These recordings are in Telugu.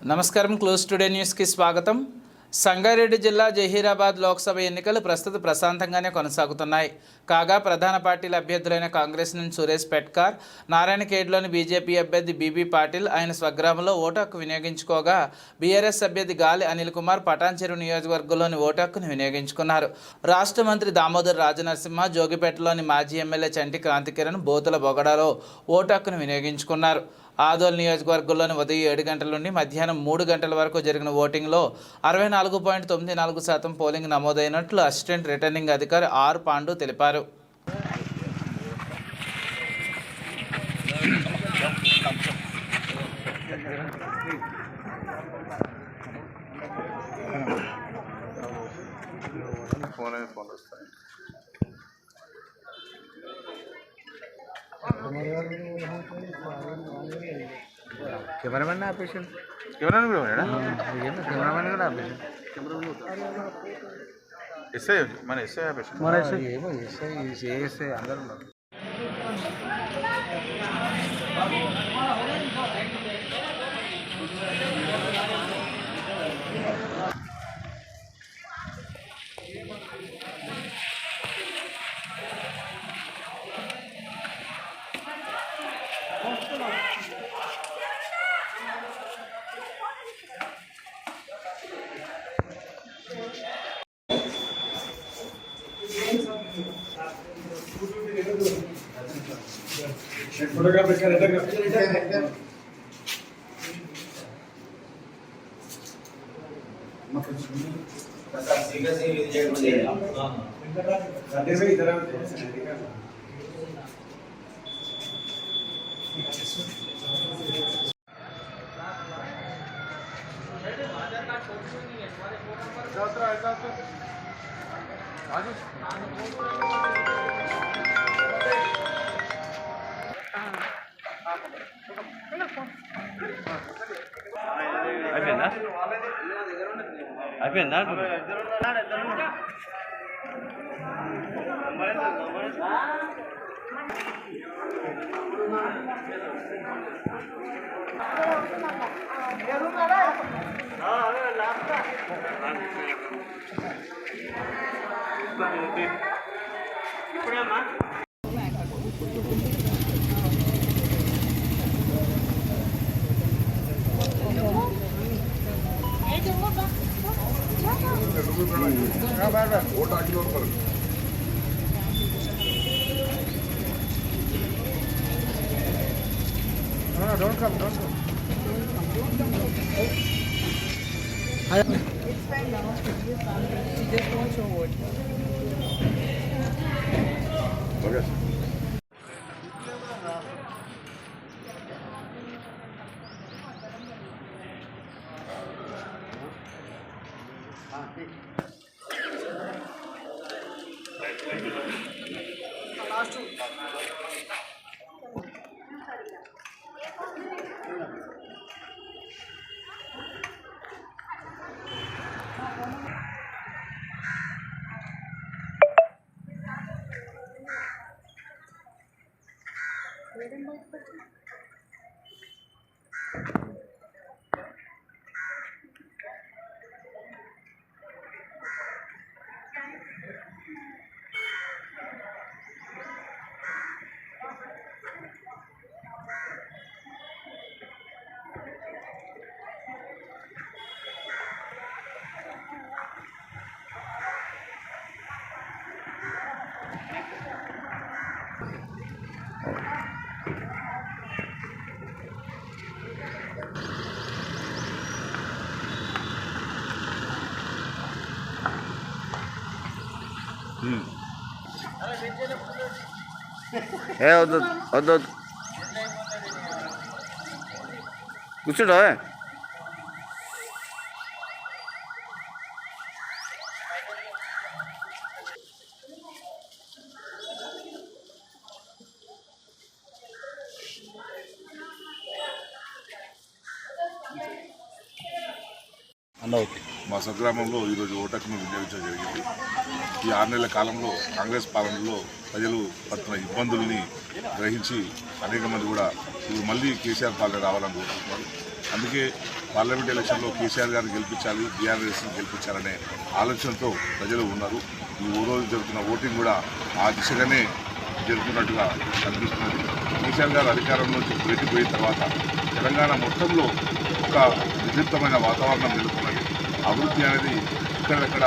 నమస్కారం. క్లోజ్ టుడే న్యూస్కి స్వాగతం. సంగారెడ్డి జిల్లా జహీరాబాద్ లోక్సభ ఎన్నికలు ప్రస్తుతం ప్రశాంతంగానే కొనసాగుతున్నాయి. కాగా ప్రధాన పార్టీల అభ్యర్థులైన కాంగ్రెస్ నుంచి సురేష్ పెట్కార్, నారాయణఖేడ్లోని బీజేపీ అభ్యర్థి బీబీ పాటిల్ ఆయన స్వగ్రామంలో ఓటు హక్కు వినియోగించుకోగా, బీఆర్ఎస్ అభ్యర్థి గాలి అనిల్ కుమార్ పటాన్చెరు నియోజకవర్గంలోని ఓటు హక్కును వినియోగించుకున్నారు. రాష్ట్ర మంత్రి దామోదర్ రాజనరసింహ జోగిపేటలోని మాజీ ఎమ్మెల్యే చంటి క్రాంతికిరణ్ బోతుల బొగడలో ఓటు హక్కును వినియోగించుకున్నారు. ఆదోల్ నియోజకవర్గంలోని ఉదయం 7 గంటల నుండి మధ్యాహ్నం 3 గంటల వరకు జరిగిన ఓటింగ్లో 64.94% పోలింగ్ నమోదైనట్లు అసిస్టెంట్ రిటర్నింగ్ అధికారి ఆర్ పాండు తెలిపారు. కెమెరామెన్ ఆపేషన్ కెమెరామెన్ కూడా ఆపేషన్ ఎస్ఐ మన ఎస్ఐ ఆపేషన్ మన ఏమో ఎస్ఐ అందరూ ఉన్నారు. అయిపోయిందా? ఇప్పుడేమ్మా Don't come. It's fine now. She just wants your vote. Okay. ఏ వద్దు వద్దు వద్దు కూర్చోడా? మా స్వగ్రామంలో ఈరోజు ఓటకును వినియోగించడం జరిగింది. ఈ 6 నెలల కాలంలో కాంగ్రెస్ పాలనలో ప్రజలు పడుతున్న ఇబ్బందుల్ని గ్రహించి అనేక మంది కూడా ఇప్పుడు మళ్ళీ కేసీఆర్ పాలన రావాలని కోరుకుంటున్నారు. అందుకే పార్లమెంట్ ఎలక్షన్లో కేసీఆర్ గారిని గెలిపించాలి, బీఆర్ఎస్ని గెలిపించాలనే ఆలోచనతో ప్రజలు ఉన్నారు. ఈ రోజు జరుగుతున్న ఓటింగ్ కూడా ఆ దిశగానే జరుగుతున్నట్టుగా కనిపిస్తున్నది. కేసీఆర్ గారు అధికారంలోంచి బయటికి పోయిన తర్వాత తెలంగాణ మొత్తంలో ఒక నిర్దిష్టమైన వాతావరణం నెలకొన్నది. అభివృద్ధి అనేది ఇక్కడెక్కడ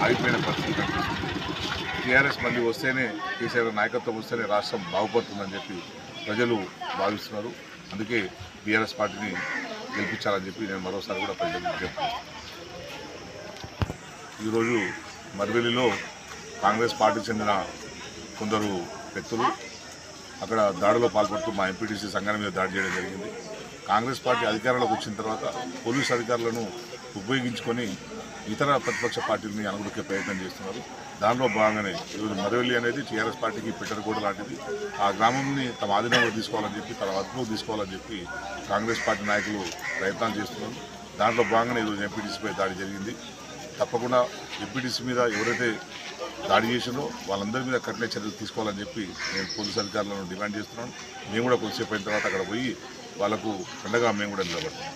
ఆగిపోయిన పరిస్థితి కనిపిస్తుంది. టీఆర్ఎస్ మళ్ళీ వస్తేనే, కేసీఆర్ నాయకత్వం వస్తేనే రాష్ట్రం బాగుపడుతుందని చెప్పి ప్రజలు భావిస్తున్నారు. అందుకే టీఆర్ఎస్ పార్టీని గెలిపించాలని చెప్పి నేను మరోసారి కూడా ప్రజలకు విజ్ఞప్తి. ఈరోజు మర్వెల్లిలో కాంగ్రెస్ పార్టీకి చెందిన కొందరు వ్యక్తులు అక్కడ దాడిలో పాల్పడుతూ మా ఎంపీటీసీ సంఘాల మీద దాడి చేయడం జరిగింది. కాంగ్రెస్ పార్టీ అధికారంలోకి వచ్చిన తర్వాత పోలీసు అధికారులను ఉపయోగించుకొని ఇతర ప్రతిపక్ష పార్టీలని అణగదొక్కే ప్రయత్నం చేస్తున్నారు. దానిలో భాగంగానే ఈరోజు మరవెల్లి అనేది టీఆర్ఎస్ పార్టీకి పెట్టరగూడ లాంటిది. ఆ గ్రామంని తమ ఆధీనంలో తీసుకోవాలని చెప్పి, తమ అదుపులో తీసుకోవాలని చెప్పి కాంగ్రెస్ పార్టీ నాయకులు ప్రయత్నాలు చేస్తున్నారు. దాంట్లో భాగంగానే ఈరోజు ఎంపీటీసీపై దాడి జరిగింది. తప్పకుండా ఎంపీటీసీ మీద ఎవరైతే దాడి చేసినో వాళ్ళందరి మీద కఠిన చర్యలు తీసుకోవాలని చెప్పి నేను పోలీసు అధికారులను డిమాండ్ చేస్తున్నాను. మేము కూడా కొద్దిసేపు అయిన తర్వాత అక్కడ పోయి వాళ్ళకు అండగా మేము కూడా నిలబడతాం.